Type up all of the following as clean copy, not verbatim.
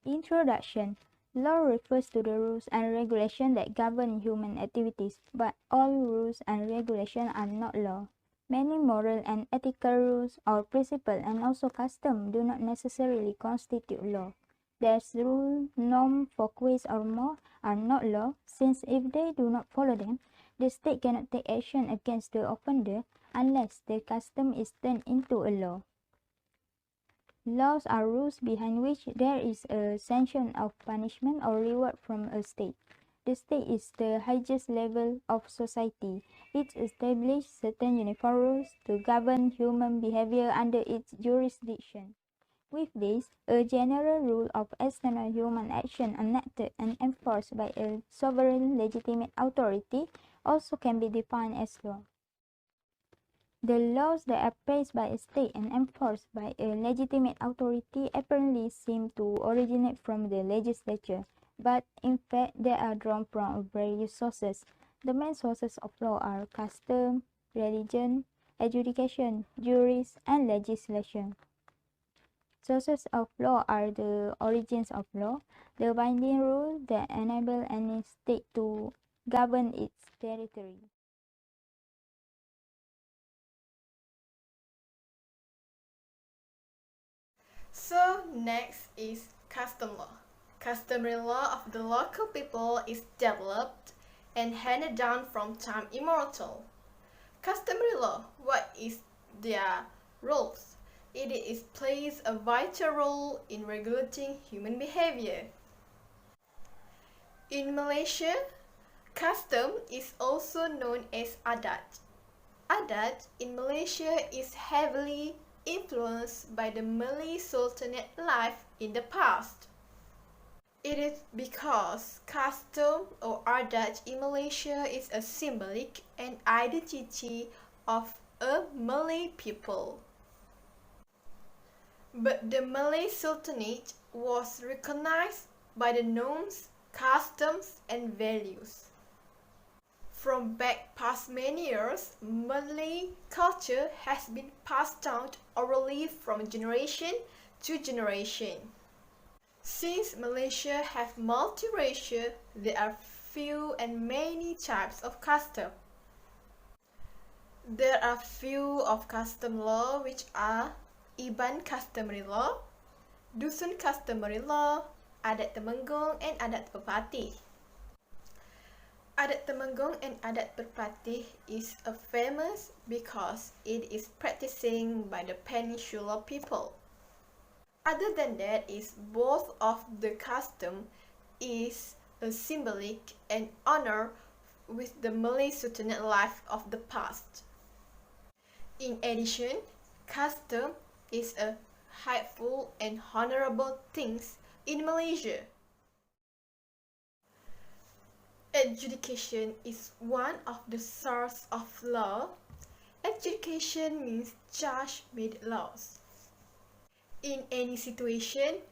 Introduction. Law refers to the rules and regulations that govern human activities, but all rules and regulations are not law. Many moral and ethical rules or principles and also customs do not necessarily constitute law. There's rule, norm for quiz or more are not law, since if they do not follow them, the state cannot take action against the offender unless the custom is turned into a law. Laws are rules behind which there is a sanction of punishment or reward from a state. The state is the highest level of society. It establishes certain uniform rules to govern human behavior under its jurisdiction. With this, a general rule of external human action enacted and enforced by a sovereign legitimate authority also can be defined as law. The laws that are passed by a state and enforced by a legitimate authority apparently seem to originate from the legislature, but in fact they are drawn from various sources. The main sources of law are custom, religion, adjudication, juries, and legislation. Sources of law are the origins of law, the binding rule that enable any state to govern its territory. So next is custom law. Customary law of the local people is developed and handed down from time immemorial. Customary law, what is their roles? It plays a vital role in regulating human behavior. In Malaysia, custom is also known as adat. Adat in Malaysia is heavily influenced by the Malay Sultanate life in the past. It is because custom or adat in Malaysia is a symbolic and identity of a Malay people. But the Malay Sultanate was recognized by the norms, customs, and values. From back past many years, Malay culture has been passed down orally from generation to generation. Since Malaysia have multiracial, there are few and many types of custom. There are few of custom law which are Iban customary law, Dusun customary law, Adat Temenggung, and Adat Perpatih. Adat Temenggung and Adat Perpatih is famous because it is practicing by the Peninsular people. Other than that, both of the custom is a symbolic and honor with the Malay Sultanate life of the past. In addition, custom is a helpful and honorable things in Malaysia. Adjudication is one of the sources of law. Adjudication means judge-made laws. In any situation,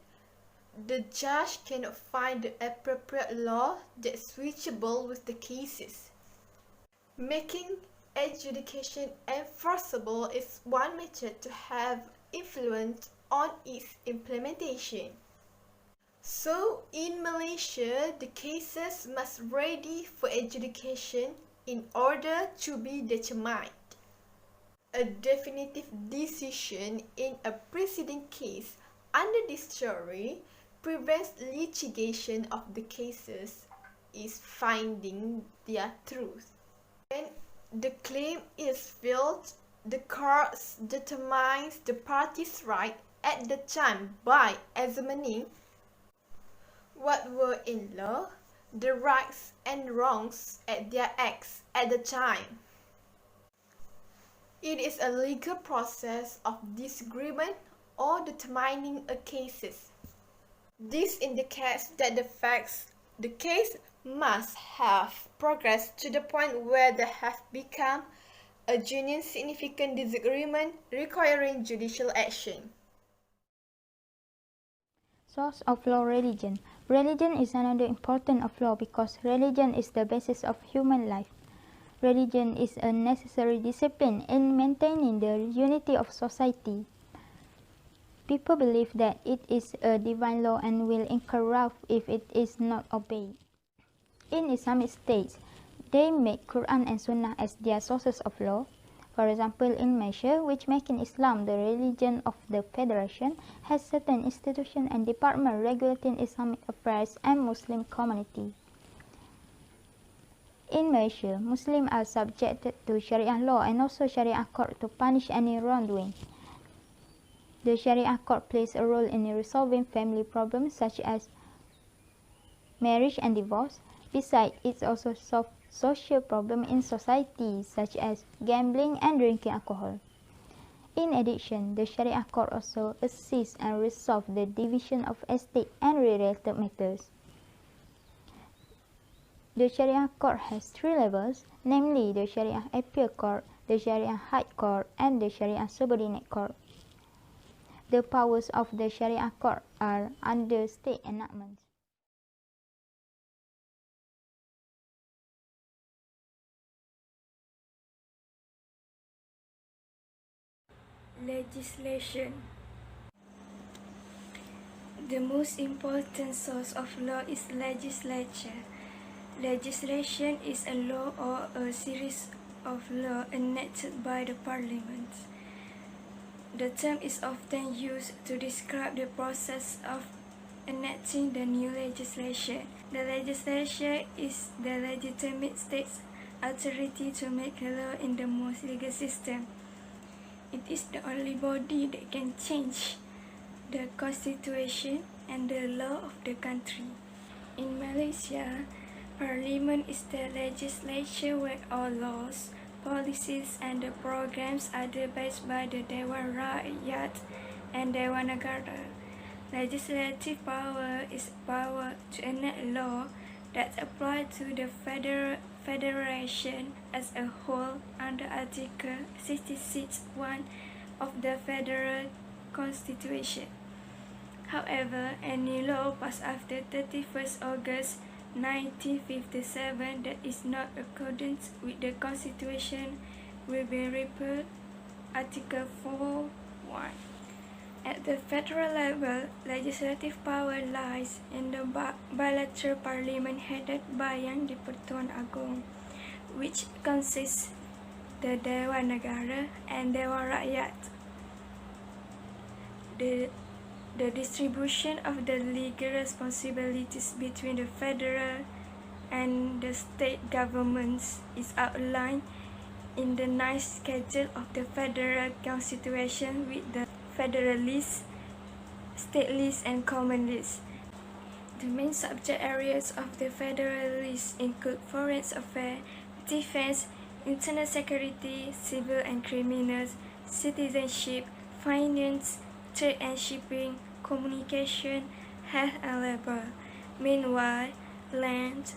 the judge cannot find the appropriate law that's suitable with the cases. Making adjudication enforceable is one method to have influence on its implementation. So, in Malaysia, the cases must ready for adjudication in order to be determined. A definitive decision in a preceding case under this theory prevents litigation of the cases is finding their truth. When the claim is filed, the court determines the parties' right at the time by examining what were in law, the rights and wrongs at their acts at the time. It is a legal process of disagreement or determining a case. This indicates that the case must have progressed to the point where there has become a genuine significant disagreement requiring judicial action. Source of law religion. Religion is another important of law because religion is the basis of human life. Religion is a necessary discipline in maintaining the unity of society. People believe that it is a divine law and will incur wrath if it is not obeyed. In Islamic states, they make Quran and Sunnah as their sources of law. For example, in Malaysia, which making Islam the religion of the Federation, has certain institutions and departments regulating Islamic affairs and Muslim community. In Malaysia, Muslims are subjected to Sharia law and also Sharia court to punish any wrongdoing. The Sharia court plays a role in resolving family problems such as marriage and divorce. Besides, it also solves social problems in society such as gambling and drinking alcohol. In addition, the Sharia court also assists and resolves the division of estate and related matters. The Sharia court has three levels, namely the Sharia appeal court, the Sharia high court, and the Sharia subordinate court. The powers of the Sharia court are under state enactments. Legislation. The most important source of law is legislature. Legislation is a law or a series of laws enacted by the parliament. The term is often used to describe the process of enacting the new legislation. The legislature is the legitimate state's authority to make a law in the most legal system. It is the only body that can change the constitution and the law of the country. In Malaysia, Parliament is the legislature where all laws, policies and the programs are debated by the Dewan Rakyat and Dewan Negara. Legislative power is power to enact law that apply to the Federation as a whole under Article 66(1) of the Federal Constitution. However, any law passed after 31st August 1957 that is not accordant with the Constitution will be repealed. Article 4(1). At the federal level, legislative power lies in the bilateral parliament headed by Yang di-Pertuan Agong, which consists the Dewan Negara and Dewan Rakyat. The distribution of the legal responsibilities between the federal and the state governments is outlined in the 9th schedule of the Federal Constitution with the Federal List, State List and Common List. The main subject areas of the Federal List include foreign affairs, defense, internal security, civil and criminal, citizenship, finance, trade and shipping, communication, health and labor. Meanwhile, land,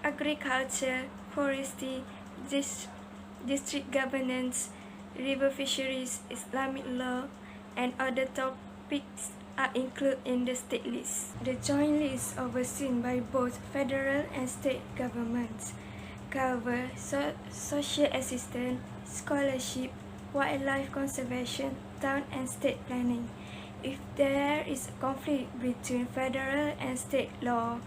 agriculture, forestry, district governance, river fisheries, Islamic law, and other topics are included in the state list. The joint list, overseen by both federal and state governments, cover social assistance, scholarship, wildlife conservation, town and state planning. If there is a conflict between federal and state law,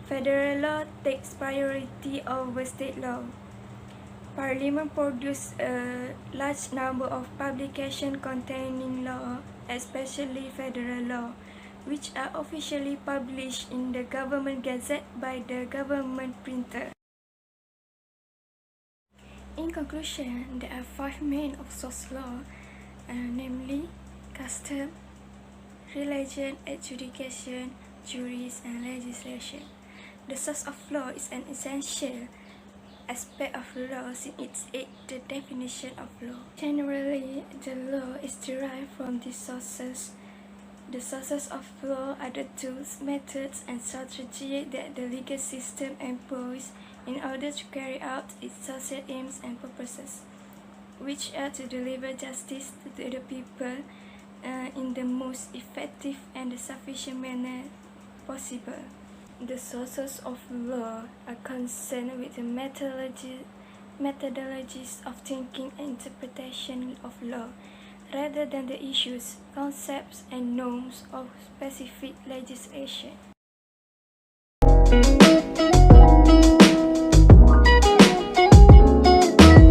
federal law takes priority over state law. Parliament produced a large number of publications containing law, especially federal law, which are officially published in the Government Gazette by the government printer. In conclusion, there are 5 main source law, namely custom, religion, adjudication, juries, and legislation. The source of law is an essential aspect of law since it aids the definition of law. Generally, the law is derived from these sources. The sources of law are the tools, methods, and strategies that the legal system employs in order to carry out its social aims and purposes, which are to deliver justice to the people in the most effective and sufficient manner possible. The sources of law are concerned with the methodologies of thinking and interpretation of law, rather than the issues, concepts, and norms of specific legislation.